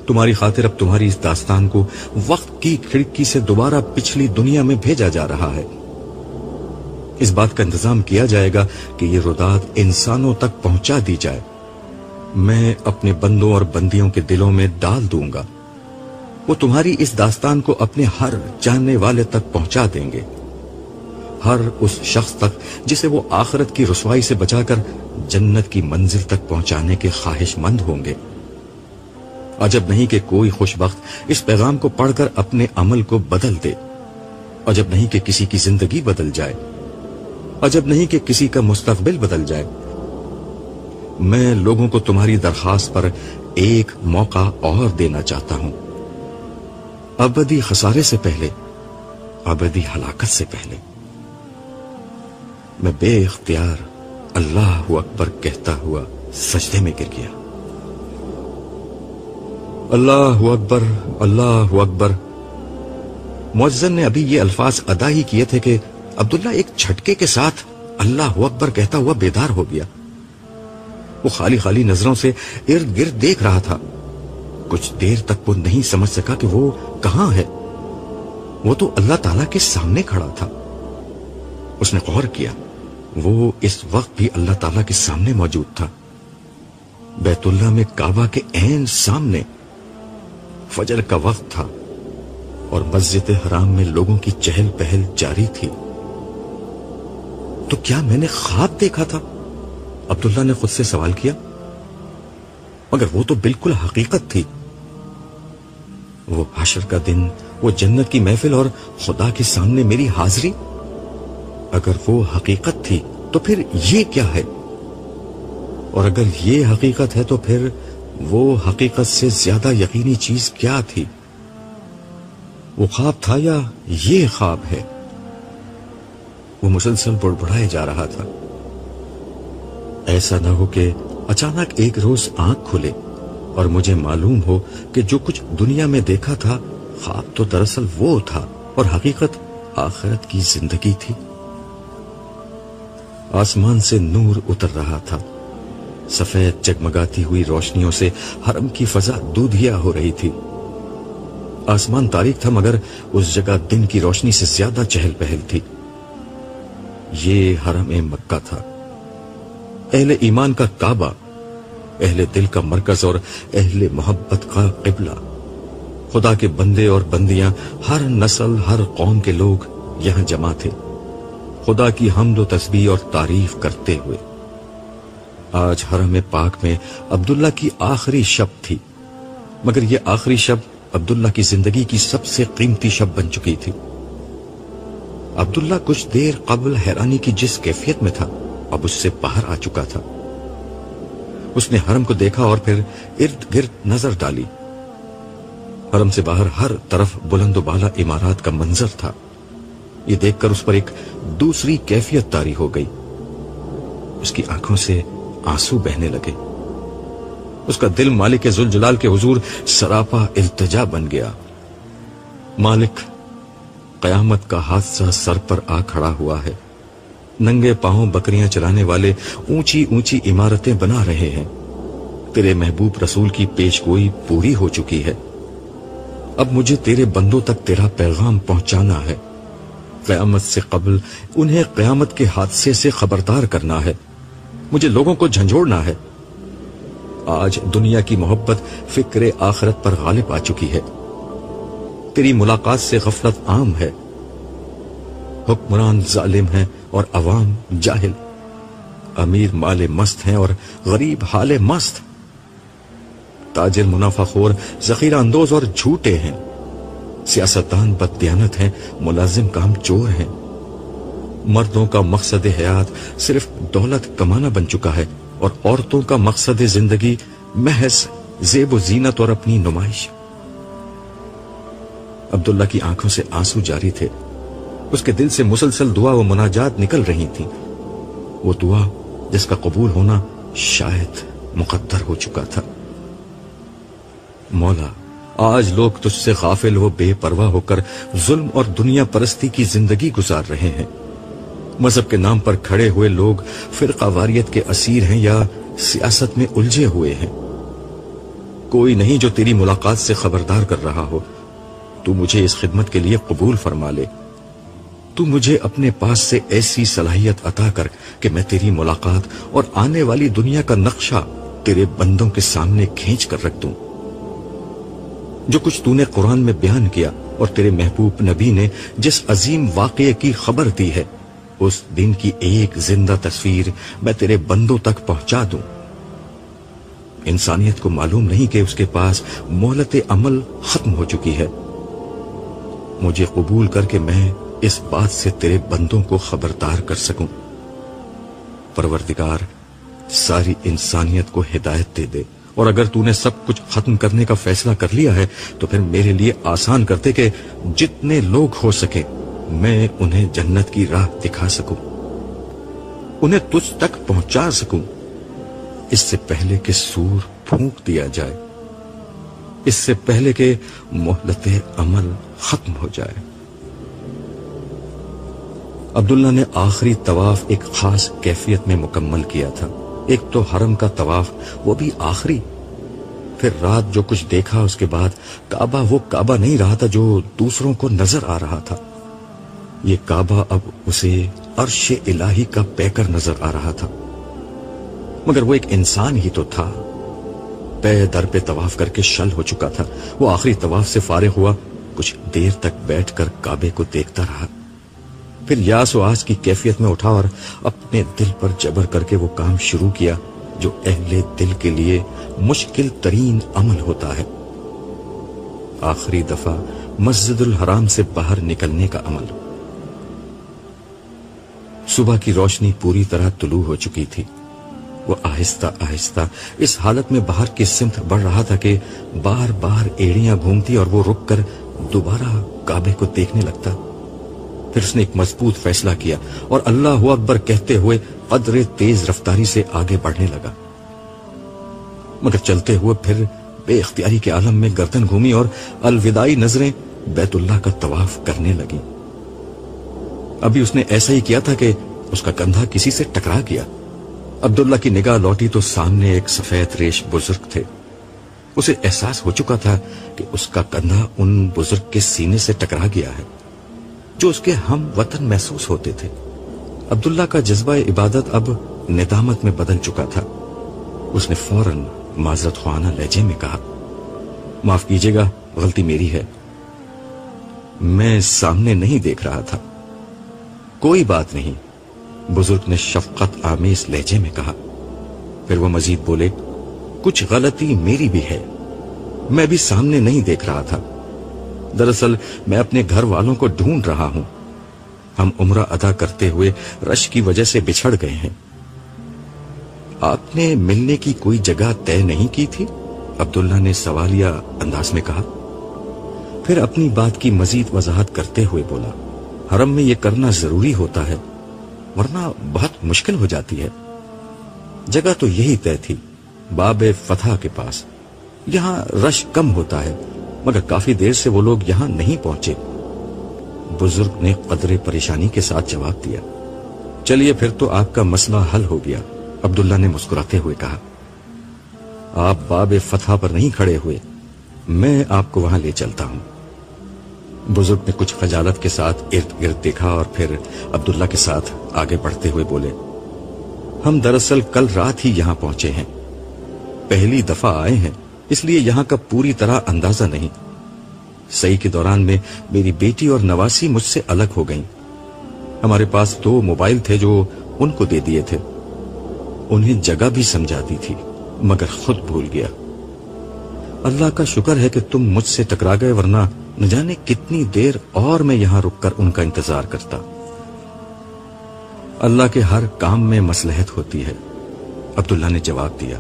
تمہاری خاطر اب تمہاری اس داستان کو وقت کی کھڑکی سے دوبارہ پچھلی دنیا میں بھیجا جا رہا ہے۔ اس بات کا انتظام کیا جائے گا کہ یہ روداد انسانوں تک پہنچا دی جائے۔ میں اپنے بندوں اور بندیوں کے دلوں میں ڈال دوں گا، وہ تمہاری اس داستان کو اپنے ہر جاننے والے تک پہنچا دیں گے، ہر اس شخص تک جسے وہ آخرت کی رسوائی سے بچا کر جنت کی منزل تک پہنچانے کے خواہش مند ہوں گے۔ عجب نہیں کہ کوئی خوش بخت اس پیغام کو پڑھ کر اپنے عمل کو بدل دے، عجب نہیں کہ کسی کی زندگی بدل جائے، عجب نہیں کہ کسی کا مستقبل بدل جائے۔ میں لوگوں کو تمہاری درخواست پر ایک موقع اور دینا چاہتا ہوں، ابدی خسارے سے پہلے، ابدی ہلاکت سے پہلے۔ میں بے اختیار اللہ اکبر کہتا ہوا سجدے میں گر گیا۔ اللہ اکبر، اللہ اکبر۔ مؤذن نے ابھی یہ الفاظ ادا ہی کیے تھے کہ عبداللہ ایک جھٹکے کے ساتھ اللہ اکبر کہتا ہوا بیدار ہو گیا۔ وہ خالی خالی نظروں سے ارد گرد دیکھ رہا تھا۔ کچھ دیر تک وہ نہیں سمجھ سکا کہ وہ کہاں ہے، وہ تو اللہ تعالیٰ کے سامنے کھڑا تھا۔ اس نے غور کیا، وہ اس وقت بھی اللہ تعالیٰ کے سامنے موجود تھا۔ بیت اللہ میں کعبہ کے عین سامنے فجر کا وقت تھا اور مسجد حرام میں لوگوں کی چہل پہل جاری تھی. تو کیا میں نے خواب دیکھا تھا؟ عبداللہ نے خود سے سوال کیا. مگر وہ تو بالکل حقیقت تھی. وہ حشر کا دن، وہ جنت کی محفل اور خدا کے سامنے میری حاضری، اگر وہ حقیقت تھی تو پھر یہ کیا ہے؟ اور اگر یہ حقیقت ہے تو پھر وہ حقیقت سے زیادہ یقینی چیز کیا تھی؟ وہ خواب تھا یا یہ خواب ہے؟ وہ مسلسل بڑبڑائے جا رہا تھا. ایسا نہ ہو کہ اچانک ایک روز آنکھ کھلے اور مجھے معلوم ہو کہ جو کچھ دنیا میں دیکھا تھا خواب تو دراصل وہ تھا اور حقیقت آخرت کی زندگی تھی. آسمان سے نور اتر رہا تھا. سفید جگمگاتی ہوئی روشنیوں سے حرم کی فضا دودھیا ہو رہی تھی. آسمان تاریک تھا مگر اس جگہ دن کی روشنی سے زیادہ چہل پہل تھی. یہ حرم مکہ تھا، اہل ایمان کا کعبہ، اہل دل کا مرکز اور اہل محبت کا قبلہ. خدا کے بندے اور بندیاں، ہر نسل، ہر قوم کے لوگ یہاں جمع تھے، خدا کی حمد و تسبیح اور تعریف کرتے ہوئے. آج حرم پاک میں عبداللہ کی آخری شب تھی، مگر یہ آخری شب عبداللہ کی زندگی کی سب سے قیمتی شب بن چکی تھی. عبداللہ کچھ دیر قبل حیرانی کی جس کیفیت میں تھا اب اس سے باہر آ چکا تھا. اس نے حرم کو دیکھا اور پھر ارد گرد نظر ڈالی. حرم سے باہر ہر طرف بلند و بالا عمارات کا منظر تھا. یہ دیکھ کر اس پر ایک دوسری کیفیت طاری ہو گئی. اس کی آنکھوں سے آنسو بہنے لگے. اس کا دل مالک ذوالجلال کے حضور سراپا التجا بن گیا. مالک، قیامت کا حادثہ سر پر آ کھڑا ہوا ہے. ننگے پاؤں بکریاں چلانے والے اونچی اونچی عمارتیں بنا رہے ہیں. تیرے محبوب رسول کی پیشگوئی پوری ہو چکی ہے. اب مجھے تیرے بندوں تک تیرا پیغام پہنچانا ہے. قیامت سے قبل انہیں قیامت کے حادثے سے خبردار کرنا ہے. مجھے لوگوں کو جھنجھوڑنا ہے. آج دنیا کی محبت فکر آخرت پر غالب آ چکی ہے. تیری ملاقات سے غفلت عام ہے. حکمران ظالم ہیں اور عوام جاہل. امیر مال مست ہیں اور غریب حال مست. تاجر منافع خور ذخیرہ اندوز اور جھوٹے ہیں. سیاستدان بددیانت ہیں، ملازم کام چور ہیں. مردوں کا مقصد حیات صرف دولت کمانا بن چکا ہے اور عورتوں کا مقصد زندگی محض زیب و زینت اور اپنی نمائش. عبداللہ کی آنکھوں سے آنسو جاری تھے. اس کے دل سے مسلسل دعا و مناجات نکل رہی تھیں. وہ دعا جس کا قبول ہونا شاید مقدر ہو چکا تھا. مولا، آج لوگ تجھ سے غافل و بے پرواہ ہو کر ظلم اور دنیا پرستی کی زندگی گزار رہے ہیں. مذہب کے نام پر کھڑے ہوئے لوگ فرقہ واریت کے اسیر ہیں یا سیاست میں الجھے ہوئے ہیں. کوئی نہیں جو تیری ملاقات سے خبردار کر رہا ہو. تو مجھے اس خدمت کے لیے قبول فرما لے. تو مجھے اپنے پاس سے ایسی صلاحیت عطا کر کہ میں تیری ملاقات اور آنے والی دنیا کا نقشہ تیرے بندوں کے سامنے کھینچ کر رکھ دوں. جو کچھ تو نے قرآن میں بیان کیا اور تیرے محبوب نبی نے جس عظیم واقعے کی خبر دی ہے، اس دن کی ایک زندہ تصویر میں تیرے بندوں تک پہنچا دوں. انسانیت کو معلوم نہیں کہ اس کے پاس مہلت عمل ختم ہو چکی ہے. مجھے قبول کر کے میں اس بات سے تیرے بندوں کو خبردار کر سکوں. پروردگار، ساری انسانیت کو ہدایت دے دے، اور اگر تو نے سب کچھ ختم کرنے کا فیصلہ کر لیا ہے تو پھر میرے لیے آسان کرتے کہ جتنے لوگ ہو سکے میں انہیں جنت کی راہ دکھا سکوں، انہیں تجھ تک پہنچا سکوں، اس سے پہلے کہ سور پھونک دیا جائے، اس سے پہلے کہ مہلت عمل ختم ہو جائے. عبداللہ نے آخری طواف ایک خاص کیفیت میں مکمل کیا تھا. ایک تو حرم کا طواف، وہ بھی آخری. پھر رات جو کچھ دیکھا اس کے بعد کعبہ وہ کعبہ نہیں رہا تھا جو دوسروں کو نظر آ رہا تھا. یہ کعبہ اب اسے عرش الہی کا پیکر نظر آ رہا تھا. مگر وہ ایک انسان ہی تو تھا، پے در پہ طواف کر کے شل ہو چکا تھا۔ وہ آخری طواف سے فارغ ہوا، کچھ دیر تک بیٹھ کر کعبے کو دیکھتا رہا، پھر یاس و آس کی کیفیت میں اٹھا اور اپنے دل پر جبر کر کے وہ کام شروع کیا جو اہل دل کے لیے مشکل ترین عمل ہوتا ہے، آخری دفعہ مسجد الحرام سے باہر نکلنے کا عمل۔ صبح کی روشنی پوری طرح طلوع ہو چکی تھی۔ وہ آہستہ آہستہ اس حالت میں باہر کی سمت بڑھ رہا تھا کہ بار بار ایڑیاں گھومتی اور وہ رک کر دوبارہ کعبے کو دیکھنے لگتا۔ پھر اس نے ایک مضبوط فیصلہ کیا اور اللہ اکبر کہتے ہوئے قدر تیز رفتاری سے آگے بڑھنے لگا، مگر چلتے ہوئے پھر بے اختیاری کے عالم میں گردن گھومی اور الوداعی نظریں بیت اللہ کا طواف کرنے لگی۔ ابھی اس نے ایسا ہی کیا تھا کہ اس کا کندھا کسی سے ٹکرا گیا۔ عبداللہ کی نگاہ لوٹی تو سامنے ایک سفید ریش بزرگ تھے۔ اسے احساس ہو چکا تھا کہ اس کا کندھا ان بزرگ کے سینے سے ٹکرا گیا ہے جو اس کے ہم وطن محسوس ہوتے تھے۔ عبداللہ کا جذبہ عبادت اب ندامت میں بدل چکا تھا۔ اس نے فوراً معذرت خواہانہ لہجے میں کہا، معاف کیجیے گا، غلطی میری ہے، میں سامنے نہیں دیکھ رہا تھا۔ کوئی بات نہیں، بزرگ نے شفقت آمیز لہجے میں کہا۔ پھر وہ مزید بولے، کچھ غلطی میری بھی ہے، میں بھی سامنے نہیں دیکھ رہا تھا، دراصل میں اپنے گھر والوں کو ڈھونڈ رہا ہوں، ہم عمرہ ادا کرتے ہوئے رش کی وجہ سے بچھڑ گئے ہیں۔ آپ نے ملنے کی کوئی جگہ طے نہیں کی تھی؟ عبداللہ نے سوالیہ انداز میں کہا۔ پھر اپنی بات کی مزید وضاحت کرتے ہوئے بولا، حرم میں یہ کرنا ضروری ہوتا ہے ورنہ بہت مشکل ہو جاتی ہے۔ جگہ تو یہی طے تھی، باب فتح کے پاس، یہاں رش کم ہوتا ہے، مگر کافی دیر سے وہ لوگ یہاں نہیں پہنچے۔ بزرگ نے قدرے پریشانی کے ساتھ جواب دیا، چلیے پھر تو آپ کا مسئلہ حل ہو گیا۔ عبداللہ نے مسکراتے ہوئے کہا، آپ باب فتح پر نہیں کھڑے ہوئے، میں آپ کو وہاں لے چلتا ہوں۔ بزرگ نے کچھ خجالت کے ساتھ ارد گرد دیکھا اور پھر عبداللہ کے ساتھ آگے بڑھتے ہوئے بولے، ہم دراصل کل رات ہی یہاں پہنچے ہیں، پہلی دفعہ آئے ہیں، اس لیے یہاں کا پوری طرح اندازہ نہیں۔ سعی کے دوران میں میری بیٹی اور نواسی مجھ سے الگ ہو گئیں۔ ہمارے پاس 2 موبائل تھے جو ان کو دے دیے تھے، انہیں جگہ بھی سمجھا دی تھی مگر خود بھول گیا۔ اللہ کا شکر ہے کہ تم مجھ سے ٹکرا گئے، ورنہ نہ جانے کتنی دیر اور میں یہاں رک کر ان کا انتظار کرتا۔ اللہ کے ہر کام میں مصلحت ہوتی ہے، عبداللہ نے جواب دیا۔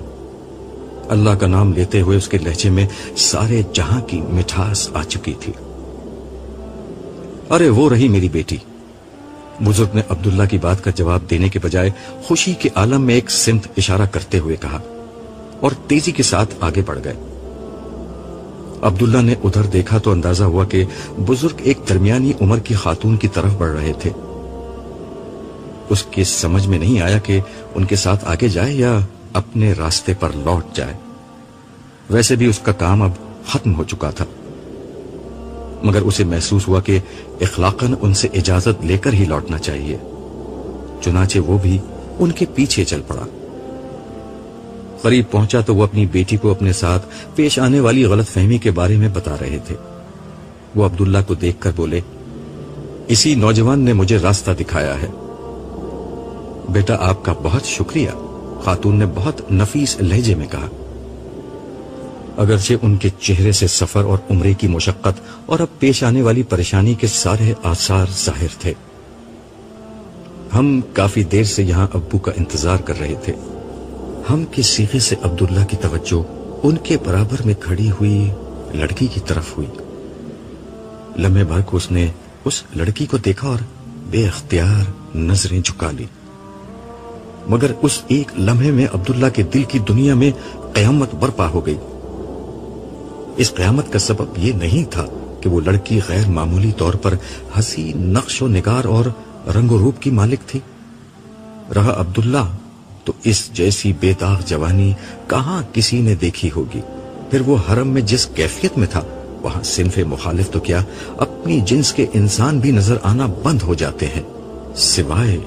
اللہ کا نام لیتے ہوئے اس کے لہجے میں سارے جہاں کی مٹھاس آ چکی تھی۔ ارے وہ رہی میری بیٹی، بزرگ نے عبداللہ کی بات کا جواب دینے کے بجائے خوشی کے عالم میں ایک سمت اشارہ کرتے ہوئے کہا اور تیزی کے ساتھ آگے بڑھ گئے۔ عبداللہ نے ادھر دیکھا تو اندازہ ہوا کہ بزرگ ایک درمیانی عمر کی خاتون کی طرف بڑھ رہے تھے۔ اس کی سمجھ میں نہیں آیا کہ ان کے ساتھ آگے جائے یا اپنے راستے پر لوٹ جائے۔ ویسے بھی اس کا کام اب ختم ہو چکا تھا، مگر اسے محسوس ہوا کہ اخلاقاً ان سے اجازت لے کر ہی لوٹنا چاہیے، چنانچہ وہ بھی ان کے پیچھے چل پڑا۔ قریب پہنچا تو وہ اپنی بیٹی کو اپنے ساتھ پیش آنے والی غلط فہمی کے بارے میں بتا رہے تھے۔ وہ عبداللہ کو دیکھ کر بولے، اسی نوجوان نے مجھے راستہ دکھایا ہے۔ بیٹا آپ کا بہت شکریہ، خاتون نے بہت نفیس لہجے میں کہا۔ اگرچہ ان کے چہرے سے سفر اور عمرے کی مشقت اور اب پیش آنے والی پریشانی کے سارے آثار ظاہر تھے۔ ہم کافی دیر سے یہاں ابو کا انتظار کر رہے تھے۔ ہم کے صیغے سے عبداللہ کی توجہ ان کے برابر میں کھڑی ہوئی لڑکی کی طرف ہوئی۔ لمحے بھر کو اس نے اس لڑکی کو دیکھا اور بے اختیار نظریں جھکا لی، مگر اس ایک لمحے میں عبداللہ کے دل کی دنیا میں قیامت برپا ہو گئی۔ اس قیامت کا سبب یہ نہیں تھا کہ وہ لڑکی غیر معمولی طور پر حسین نقش و نگار اور رنگ و روپ کی مالک تھی۔ رہا عبداللہ تو اس جیسی بے داغ جوانی کہاں کسی نے دیکھی ہوگی۔ پھر وہ حرم میں جس کیفیت میں تھا، وہاں صنف مخالف تو کیا اپنی جنس کے انسان بھی نظر آنا بند ہو جاتے ہیں، سوائے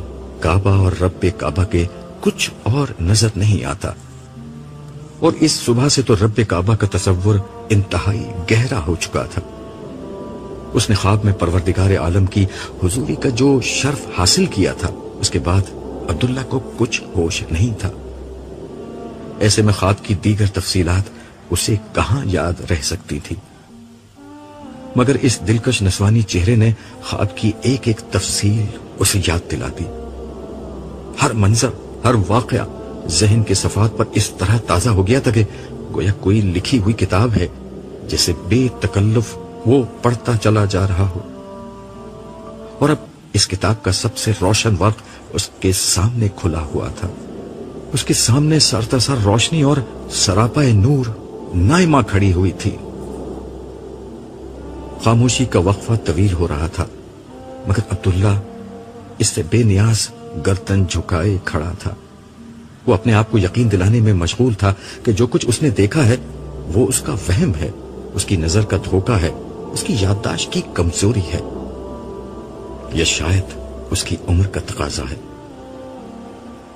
کعبہ اور رب کعبہ کے کچھ اور نظر نہیں آتا۔ اور اس صبح سے تو رب کعبہ کا تصور انتہائی گہرا ہو چکا تھا۔ اس نے خواب میں پروردگار عالم کی حضوری کا جو شرف حاصل کیا تھا، اس کے بعد عبداللہ کو کچھ ہوش نہیں تھا۔ ایسے میں خواب کی دیگر تفصیلات اسے کہاں یاد رہ سکتی تھی، مگر اس دلکش نسوانی چہرے نے خواب کی ایک ایک تفصیل اسے یاد دلا دی۔ ہر منظر، ہر واقعہ ذہن کے صفحات پر اس طرح تازہ ہو گیا تھا کہ گویا کوئی لکھی ہوئی کتاب ہے جسے بے تکلف وہ پڑھتا چلا جا رہا ہو، اور اب اس کتاب کا سب سے روشن وقت اس کے سامنے کھلا ہوا تھا۔ اس کے سامنے سرتاسر روشنی اور سراپائے نور نائمہ کھڑی ہوئی تھی۔ خاموشی کا وقفہ طویل ہو رہا تھا، مگر عبداللہ اس سے بے نیاز گردن جھکائے کھڑا تھا۔ وہ اپنے آپ کو یقین دلانے میں مشغول تھا کہ جو کچھ اس نے دیکھا ہے وہ اس کا وہم ہے، اس کی نظر کا دھوکہ ہے، اس کی یادداشت کی کمزوری ہے، یا شاید اس کی عمر کا تقاضا ہے،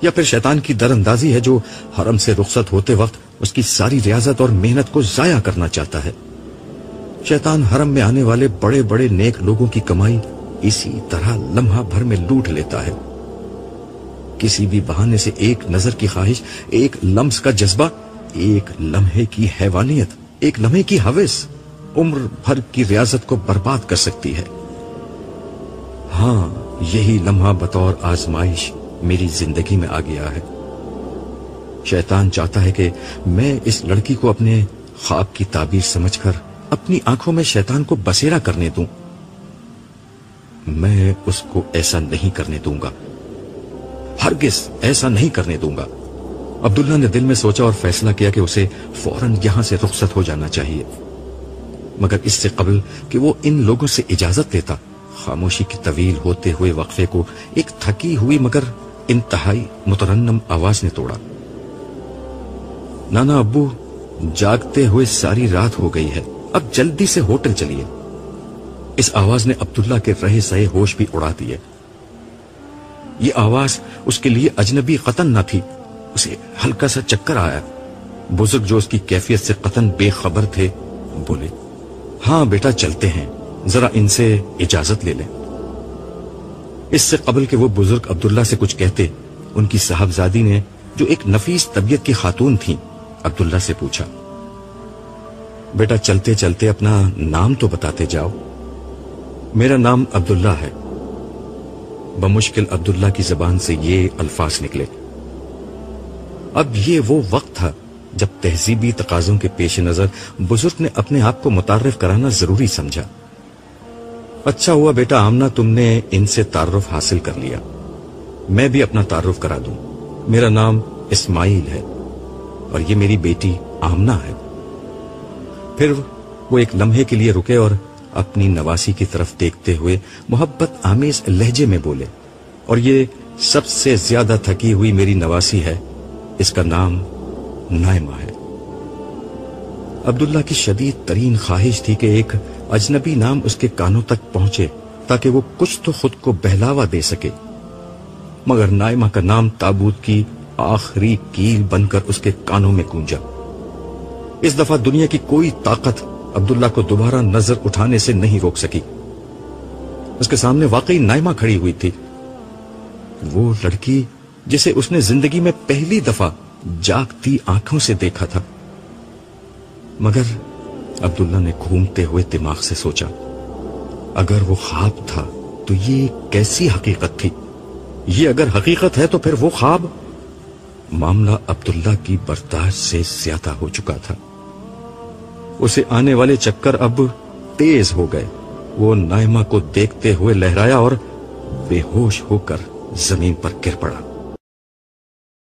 یا پھر شیطان کی در اندازی ہے جو حرم سے رخصت ہوتے وقت اس کی ساری ریاضت اور محنت کو ضائع کرنا چاہتا ہے۔ شیطان حرم میں آنے والے بڑے بڑے نیک لوگوں کی کمائی اسی طرح لمحہ بھر میں لوٹ لیتا ہے۔ کسی بھی بہانے سے ایک نظر کی خواہش، ایک لمس کا جذبہ، ایک لمحے کی حیوانیت، ایک لمحے کی ہوس عمر بھر کی ریاضت کو برباد کر سکتی ہے۔ ہاں، یہی لمحہ بطور آزمائش میری زندگی میں آ گیا ہے۔ شیطان چاہتا ہے کہ میں اس لڑکی کو اپنے خواب کی تعبیر سمجھ کر اپنی آنکھوں میں شیطان کو بسیرا کرنے دوں۔ میں اس کو ایسا نہیں کرنے دوں گا، ہرگز ایسا نہیں کرنے دوں گا۔ عبداللہ نے دل میں سوچا اور فیصلہ کیا کہ اسے فوراً یہاں سے رخصت ہو جانا چاہیے، مگر اس سے قبل کہ وہ ان لوگوں سے اجازت لیتا، خاموشی کی طویل ہوتے ہوئے وقفے کو ایک تھکی ہوئی مگر انتہائی مترنم آواز نے توڑا۔ نانا ابو، جاگتے ہوئے ساری رات ہو گئی ہے، اب جلدی سے ہوٹل چلیے۔ اس آواز نے عبداللہ کے رہے سہے ہوش بھی اڑا دیے۔ یہ آواز اس کے لیے اجنبی قطن نہ تھی، اسے ہلکا سا چکر آیا۔ بزرگ جو اس کی کیفیت سے قطن بے خبر تھے بولے، ہاں بیٹا چلتے ہیں، ذرا ان سے اجازت لے لیں۔ اس سے قبل کہ وہ بزرگ عبداللہ سے کچھ کہتے، ان کی صاحبزادی نے جو ایک نفیس طبیعت کی خاتون تھیں عبداللہ سے پوچھا، بیٹا چلتے چلتے اپنا نام تو بتاتے جاؤ۔ میرا نام عبداللہ ہے۔ بمشکل عبداللہ کی زبان سے یہ الفاظ نکلے۔ اب یہ وہ وقت تھا جب تہذیبی تقاضوں کے پیش نظر بزرگ نے اپنے آپ کو متعارف کرانا ضروری سمجھا۔ اچھا ہوا بیٹا آمنہ تم نے ان سے تعارف حاصل کر لیا، میں بھی اپنا تعارف کرا دوں۔ میرا نام اسماعیل ہے اور یہ میری بیٹی آمنہ ہے۔ پھر وہ ایک لمحے کے لیے رکے اور اپنی نواسی کی طرف دیکھتے ہوئے محبت آمیز لہجے میں بولے، اور یہ سب سے زیادہ تھکی ہوئی میری نواسی ہے، اس کا نام نائمہ ہے۔ عبداللہ کی شدید ترین خواہش تھی کہ ایک اجنبی نام اس کے کانوں تک پہنچے تاکہ وہ کچھ تو خود کو بہلاوا دے سکے، مگر نائمہ کا نام تابوت کی آخری کیل بن کر اس کے کانوں میں گونجا۔ اس دفعہ دنیا کی کوئی طاقت عبداللہ کو دوبارہ نظر اٹھانے سے نہیں روک سکی۔ اس کے سامنے واقعی نائمہ کھڑی ہوئی تھی، وہ لڑکی جسے اس نے زندگی میں پہلی دفعہ جاگتی آنکھوں سے دیکھا تھا۔ مگر عبداللہ نے گھومتے ہوئے دماغ سے سوچا، اگر وہ خواب تھا تو یہ کیسی حقیقت تھی؟ یہ اگر حقیقت ہے تو پھر وہ خواب؟ معاملہ عبداللہ کی برداشت سے زیادہ ہو چکا تھا۔ اسے آنے والے چکر اب تیز ہو گئے۔ وہ نائمہ کو دیکھتے ہوئے لہرایا اور بے ہوش ہو کر زمین پر گر پڑا۔